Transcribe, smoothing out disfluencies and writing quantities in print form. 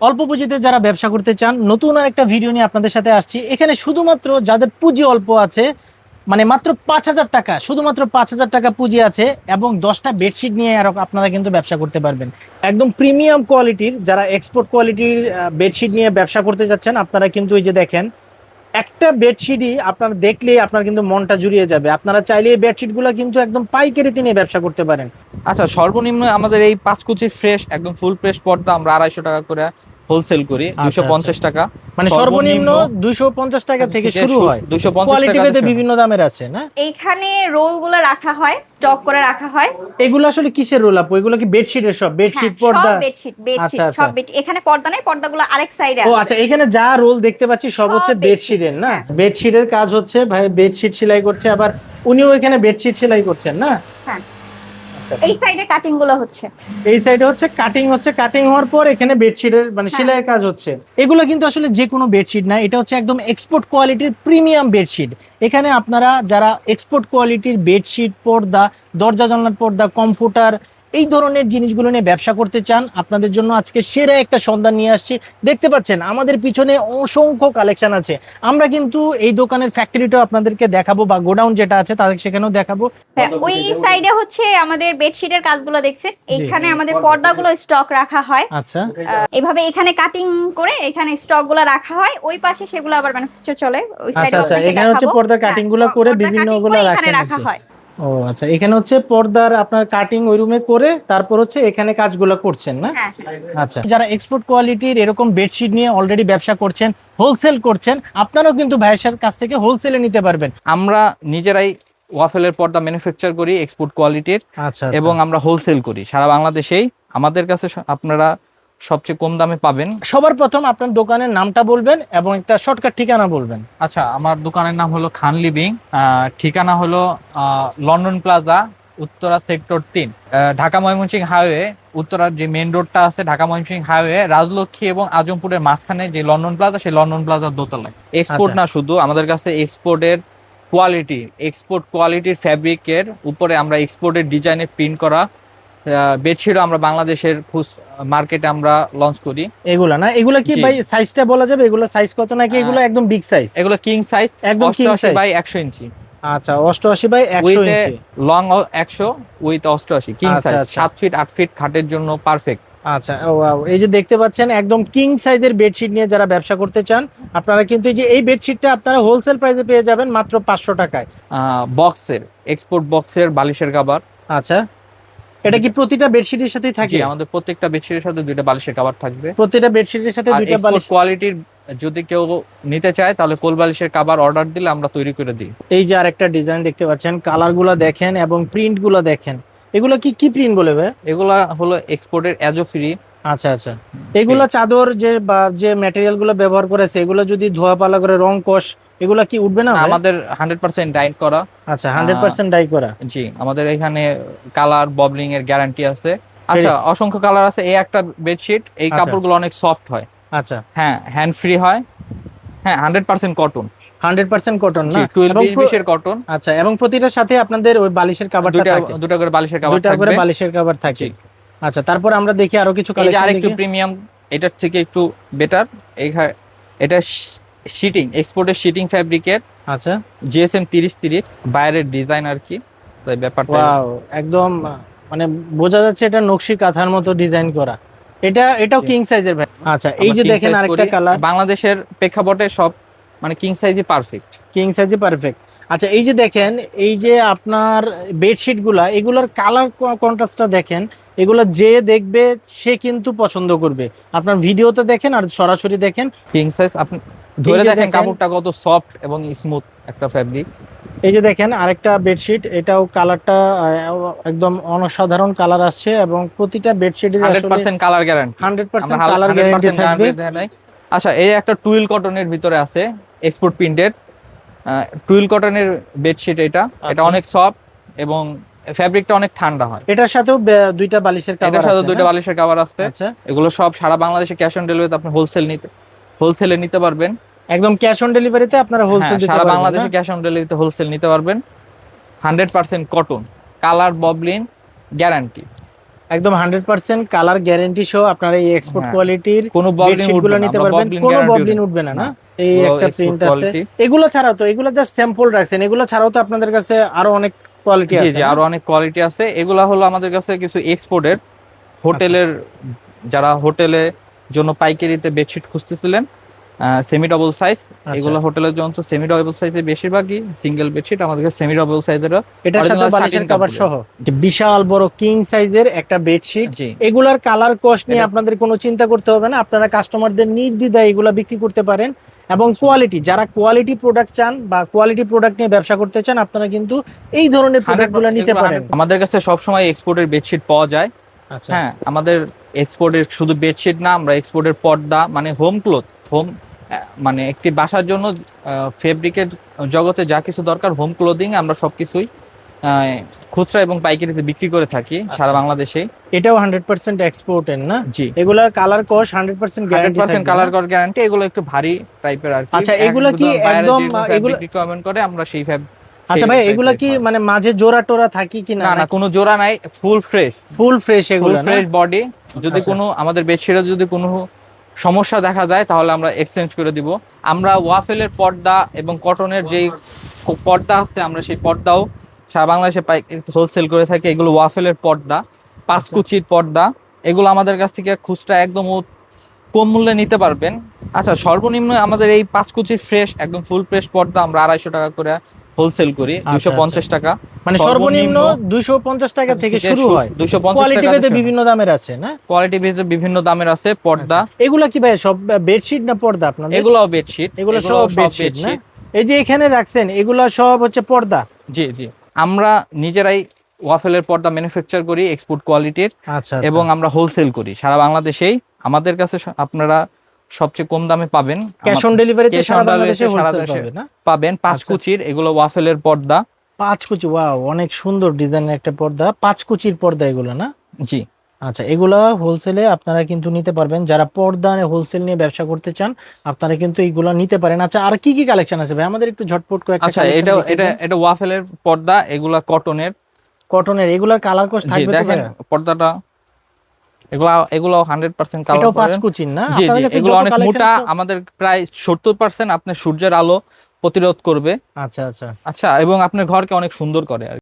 অল্প পুঁজিতে যারা ব্যবসা করতে চান, নতুন আর একটা ভিডিও নিয়ে আপনাদের সাথে আসছি। এখানে শুধুমাত্র যাদের পুঁজি অল্প আছে, মানে মাত্র 5,000 টাকা, শুধুমাত্র 5,000 টাকা পুঁজি আছে এবং 10টা বেডশিট নিয়ে আর আপনারা কিন্তু ব্যবসা করতে পারবেন। একদম প্রিমিয়াম কোয়ালিটির, যারা এক্সপোর্ট কোয়ালিটির বেডশিট নিয়ে ব্যবসা করতে যাচ্ছেন, আপনারা কিন্তু এই যে দেখেন, একটা বেডশিটই আপনার দেখলেই আপনার কিন্তু মনটা জুড়িয়ে যাবে। আপনারা চাইলে এই বেডশিটগুলো কিন্তু একদম পাইকারিতে নিয়ে ব্যবসা করতে পারেন। আচ্ছা, সর্বনিম্ন আমাদের এই 5 কুচির ফ্রেশ একদম ফুল ফ্রেশ পর্দা আমরা 250 টাকা করে হোলসেল করি, 250 টাকা। মানে সর্বনিম্ন 250 টাকা থেকে শুরু হয়, 250 কোয়ালিটি টাকা ভেদে বিভিন্ন দামের আছে না? এইখানে রোলগুলো রাখা হয়, স্টক করে রাখা হয়। এগুলো আসলে কিসের রোল আপু? এগুলো কি বেডশিটের? সব বেডশিট, পর্দা? সব বেডশিট আচ্ছা আচ্ছা। সব বেডশিট। এখানে পর্দা নাই, পর্দাগুলো আরেক সাইডে ও আছে। আচ্ছা, এখানে যা রোল দেখতে পাচ্ছি সব সব হচ্ছে বেডশিটের না? হ্যাঁ। বেডশিটের কাজ হচ্ছে, ভাই বেডশিট সেলাই করছে, আবার উনিও এখানে বেডশিট সেলাই করছেন না? হ্যাঁ, এই সাইডে কাটিং গুলো হচ্ছে। এই সাইডে হচ্ছে কাটিং, হচ্ছে কাটিং হওয়ার পর এখানে বেডশিটের মানে হ্যাঁ। সেলাইয়ের কাজ হচ্ছে। এগুলো কিন্তু আসলে যে কোনো বেডশিট না, এটা হচ্ছে একদম এক্সপোর্ট কোয়ালিটির প্রিমিয়াম বেডশিট। এখানে আপনারা যারা এক্সপোর্ট কোয়ালিটির বেডশিট, পর্দা, দরজা জানলার পর্দা, কমফোর্টার, এই ধরনের জিনিসগুলো নিয়ে ব্যবসা করতে চান, আপনাদের জন্য আজকে সেরা একটা সন্ধান নিয়ে আসছি। দেখতে পাচ্ছেন আমাদের পিছনে অসংখ্য কালেকশন আছে। আমরা কিন্তু এই দোকানের ফ্যাক্টরিটাও আপনাদেরকে দেখাবো, বা গোডাউন যেটা আছে তাদের সেখানেও দেখাবো। হ্যাঁ, ওই সাইডে হচ্ছে আমাদের বেডশিটের কাজগুলো দেখছেন। এখানে আমাদের পর্দাগুলো স্টক রাখা হয়। আচ্ছা, এভাবে এখানে কাটিং করে এখানে স্টক গুলো রাখা হয়, ওই পাশে সেগুলো আবার ম্যানুফ্যাকচার চলে ওই সাইডে। আচ্ছা, এখানে হচ্ছে পর্দার কাটিং গুলো করে বিভিন্ন গুলো এখানে রাখা রাখা হয়। ও আচ্ছা, এখানে হচ্ছে পর্দার আপনার কাটিং ওই রুমে করে তারপর হচ্ছে এখানে কাজগুলো করছেন না? হ্যাঁ। আচ্ছা, যারা এক্সপোর্ট কোয়ালিটির এরকম বেডশিট নিয়ে অলরেডি ব্যবসা করছেন, হোলসেল করছেন, আপনারাও কিন্তু ভাইয়ের কাছ থেকে হোলসেলে নিতে পারবেন। আমরা নিজেরাই ওয়াফেলের পর্দা ম্যানুফ্যাকচার করি এক্সপোর্ট কোয়ালিটির, আচ্ছা, এবং আমরা হোলসেল করি সারা বাংলাদেশেই। আমাদের কাছে আপনারা সবচেয়ে কম দামে পাবেন। সবার প্রথম আপনার দোকানের নামটা বলবেন এবং একটা শর্টকাট ঠিকানা বলবেন। আচ্ছা, আমার দোকানের নাম হলো খান লিভিং, ঠিকানা হলো London plaza, Uttara sector 3, Dhaka Mymensingh highway. উত্তরার যে মেইন রোডটা আছে ঢাকা ময়মনসিংহ হাইওয়ে, রাজলক্ষ্মী এবং আজমপুরের মাঝখানে যে লন্ডন প্লাজা, সেই লন্ডন প্লাজার দোতলায়। এক্সপোর্ট না শুধু, আমাদের কাছে এক্সপোর্টের কোয়ালিটি, এক্সপোর্ট কোয়ালিটির ফ্যাব্রিকের উপরে আমরা এক্সপোর্টের ডিজাইনে প্রিন্ট করা বেডশিটও আমরা বাংলাদেশের মার্কেটে আমরা লঞ্চ করি। এগুলা না, এগুলা কি ভাই সাইজটা বলা যাবে? এগুলা সাইজ কত, নাকি এগুলো একদম বিগ সাইজ? এগুলো কিং সাইজ, একদম কিং সাইজ 88/100 ইঞ্চি। আচ্ছা, 88/100 inch. Long 100 with 88 king size, 7 feet 8 feet খাটের জন্য পারফেক্ট। আচ্ছা, এই যে দেখতে পাচ্ছেন একদম কিং সাইজের বেডশিট নিয়ে যারা ব্যবসা করতে চান, আপনারা কিন্তু এই যে এই বেডশিটটা আপনারা হোলসেল প্রাইসে পেয়ে যাবেন মাত্র 500 টাকায়। বক্সের, এক্সপোর্ট বক্সের বালিশের কভার। আচ্ছা, এটা কি প্রতিটা বেডশিটের সাথেই থাকে? আমাদের প্রত্যেকটা বেডশিটের সাথে দুইটা বালিশের কভার থাকবে। প্রতিটা বেডশিটের সাথে দুইটা বালিশ। কোয়ালিটির যদি কেউ নিতে চায় তাহলে কোল বালিশের কভার অর্ডার দিলে আমরা তৈরি করে দিই। এই যে আরেকটা ডিজাইন দেখতে পাচ্ছেন, কালারগুলো দেখেন এবং প্রিন্টগুলো দেখেন। এগুলো কি কি প্রিন্ট বলে ভাই? এগুলা হলো এক্সপোর্টের এজো ফ্রি। আচ্ছা আচ্ছা, এগুলো চাদর যে ম্যাটেরিয়াল গুলো ব্যবহার করেছে, এগুলো যদি ধোয়া পালা করে রং কষ, এগুলা কি উঠবে না? আমাদের 100% ডাই করা। আচ্ছা, 100% ডাই করা। জি, আমাদের এখানে কালার ববলিং এর গ্যারান্টি আছে। আচ্ছা, অসংখ্য কালার আছে। এই একটা বেডশিট, এই কাপড়গুলো অনেক সফট হয়। আচ্ছা, হ্যাঁ, হ্যান্ড ফ্রি হয়। হ্যাঁ, 100% কটন। 100% কটন না? 12-20 এর কটন। আচ্ছা, এবং প্রতিটার সাথে আপনাদের ওই বালিশের কভারটা থাকে? দুটো করে বালিশের কভার থাকবে। দুটো করে বালিশের কভার থাকে। আচ্ছা, তারপর আমরা দেখি আরো কিছু কালেকশন। এই আরেকটু প্রিমিয়াম, এটার থেকে একটু বেটার। এটা শিটিং, এক্সপোর্টের শিটিং ফ্যাব্রিকের। আচ্ছা, জিএসএম 3030 বাইরের ডিজাইন আর কি, তাই ব্যাপারটা ওয়াও, একদম মানে বোঝা যাচ্ছে এটা নকশি কাঁথার মতো ডিজাইন করা। এটাও কিং সাইজের ভাই? আচ্ছা, এই যে দেখেন আরেকটা কালার। বাংলাদেশের প্রেক্ষাপটে সব মানে কিং সাইজই পারফেক্ট। কিং সাইজই পারফেক্ট। আচ্ছা, এই যে দেখেন, এই যে আপনার বেডশিট গুলা, এগুলোর কালার কন্ট্রাস্টটা দেখেন। এগুলো যে দেখবে সে কিন্তু পছন্দ করবে। আপনার ভিডিওতে দেখেন আর সরাসরি দেখেন। কিং সাইজ, আপনি ধরে দেখেন কাপড়টা কত সফট এবং স্মুথ একটা ফ্যাব্রিক। এই যে দেখেন আরেকটা বেডশিট, এটাও কালারটা একদম অসাধারণ কালার আসছে এবং প্রতিটা বেডশিটের 100% কালার গ্যারান্টি। 100% কালার গ্যারান্টি থাকবে। আচ্ছা, এই একটা টুইল কটনের ভিতরে আছে এক্সপোর্ট প্রিন্টেড টুইল কটনের বেডশিট। এটা অনেক সফট এবং ফ্যাব্রিকটা অনেক ঠান্ডা হয়। এটার সাথেও দুইটা বালিশের কভার আছে? এটার সাথে দুইটা বালিশের কভার আছে। আচ্ছা, এগুলো সব সারা বাংলাদেশে ক্যাশ অন ডেলিভারিতে আপনি হোলসেলে নিতে পারবেন। একদম ক্যাশ অন ডেলিভারিতে আপনারা হোলসেল দিতে পারবেন? সারা বাংলাদেশে ক্যাশ অন ডেলিভারিতে হোলসেল নিতে পারবেন। 100% কটন, কালার ববলিন গ্যারান্টি। একদম 100% কালার গ্যারান্টি সহ আপনারা এই এক্সপোর্ট হ্যাঁ। কোয়ালিটির কোনো ববলিন বেডশিট উঠবে গুলো না, নিতে আমরা পারবেন, ববলিন কোনো guarantee ববলিন দিই। উঠবে না। না, এই এগুলো একটা export প্রিন্ট আছে। quality। এগুলো ছাড়াও তো, এগুলো জাস্ট স্যাম্পল রাখছেন, এগুলো ছাড়াও তো আপনাদের কাছে আরো অনেক কোয়ালিটি জি আছে জি, না? আরো অনেক কোয়ালিটি আছে। এগুলা হলো আমাদের কাছে কিছু এক্সপোর্টের, হোটেলের, যারা হোটেলের জন্য পাইকারিতে বেডশিট খুঁজতেছিলেন সেমি ডাবল সাইজ, এগুলো হোটেলের জন্য তো সেমি ডাবল সাইজের বেশিরভাগই, সিঙ্গেল বেডশিট আমাদের কাছে সেমি ডাবল সাইজের। এটার সাথে বালিশের কভার সহ যে বিশাল বড় কিং সাইজের একটা বেডশিট। জি, এগুলার কালার কস্ট নিয়ে এটা- আপনাদের কোনো চিন্তা করতে হবে না, আপনারা কাস্টমারদের নির্দ্বিধায় এগুলা বিক্রি করতে পারেন। এবং কোয়ালিটি, যারা কোয়ালিটি প্রোডাক্ট চান বা কোয়ালিটি প্রোডাক্ট নিয়ে ব্যবসা করতে চান, আপনারা কিন্তু এই ধরনের প্রোডাক্টগুলো নিতে পারেন। আমাদের কাছে সবসময় এক্সপোর্টের বেডশিট পাওয়া যায়। আচ্ছা, হ্যাঁ, আমাদের এক্সপোর্টের শুধু বেডশিট না, আমরা এক্সপোর্টের পর্দা মানে হোম ক্লথ, হোম মানে একটি বাসার জন্য ফেব্রিকের জগতে যা কিছু দরকার হোম ক্লোদিং আমরা সবকিছুই খুচরা এবং পাইকারিতে বিক্রি করে থাকি সারা আচ্ছা। বাংলাদেশে। এটাও 100% এক্সপোর্টের না? জি, এগুলার কালার কস্ট 100% গ্যারান্টি 100% কালার কর গ্যারান্টি। এগুলো একটু ভারী টাইপের আর কি। আচ্ছা, এগুলা কি একদম এগুলো? রিকমেন্ড করে আমরা সেই আচ্ছা ভাই, এগুলা কি মানে মাঝে জোড়া টোরা থাকি কি না? না না, কোনো জোড়া নাই, ফুল ফ্রেশ, ফুল ফ্রেশ ফুল এগুলো না? Fresh body. যদি আচ্ছা। কোনো আমাদের বেডশিটে যদি কোনো সমস্যা দেখা যায় তাহলে আমরা এক্সচেঞ্জ করে দিব। আমরা ওয়াফেলের পর্দা এবং কটনের যেই পর্দা আছে আমরা সেই পর্দাও সারা বাংলাদেশে হোলসেল করে থাকি। এগুলো ওয়াফেলের পর্দা, 5 আচ্ছা। কুচির পর্দা, এগুলো আমাদের কাছ থেকে খুচরা একদম কম মূল্যে নিতে পারবেন। আচ্ছা, সর্বনিম্ন আমাদের এই 5 কুচির ফ্রেশ একদম ফুল ফ্রেশ পর্দা আমরা 250 টাকা করে হোলসেল করি, আচ্ছা, 250 টাকা। মানে সর্বনিম্ন 250 টাকা থেকে শুরু হয়। 250 কোয়ালিটি টাকা ভেদে বিভিন্ন দামের আছে না? কোয়ালিটি ভেদে বিভিন্ন দামের আছে পর্দা। এগুলা কি ভাই সব বেডশিট না পর্দা আপনাদের? এগুলোও বেডশিট, এগুলো সব বেডশিট না? এই যে এখানে রাখছেন এগুলা সব হচ্ছে পর্দা? জি জি, আমরা নিজেরাই ওয়াফেলের পর্দা ম্যানুফ্যাকচার করি এক্সপোর্ট কোয়ালিটির, আচ্ছা, এবং আমরা হোলসেল করি সারা বাংলাদেশেই। আমাদের কাছে আপনারা সবচেয়ে কম দামে পাবেন, ক্যাশ অন ডেলিভারিতে Cash on সারা বাংলাদেশে delivery সারা হোলসেল দেশে পাবে না? পাবেন। 5 আচ্ছা। কুচির এগুলো ওয়াফেলের পর্দা। 5 কুচি, ওয়াও, অনেক সুন্দর ডিজাইনের একটা পর্দা, 5 কুচির পর্দা এগুলো না? জি, আচ্ছা, এগুলা হোলসেলে আপনারা কিন্তু নিতে পারবেন, যারা পর্দা হোলসেল নিয়ে ব্যবসা করতে চান আপনারা কিন্তু এইগুলা নিতে পারেন। আচ্ছা, আর কি কি কালেকশন আছে ভাই, আমাদের একটু ঝটপট করে একটা আচ্ছা, collection এটা দেখিয়ে এটা দিন। এটা ওয়াফেলের পর্দা, এগুলা কটনের। কটনের এগুলার কালার কোর্স জি, থাকবে তো দেখেন ভাইয়া? পর্দাটা, এগুলো 100% কালার এটাও 5 করেন। কুচির না? জি আপনাদের জি, কাছে এগুলো যত অনেক কালেকশন মোটা, আমাদের প্রায় 70% আপনার সূর্যের আলো প্রতিরোধ করবে। আচ্ছা, আচ্ছা। আচ্ছা, এবং আপনার ঘরকে অনেক সুন্দর করে আর কি।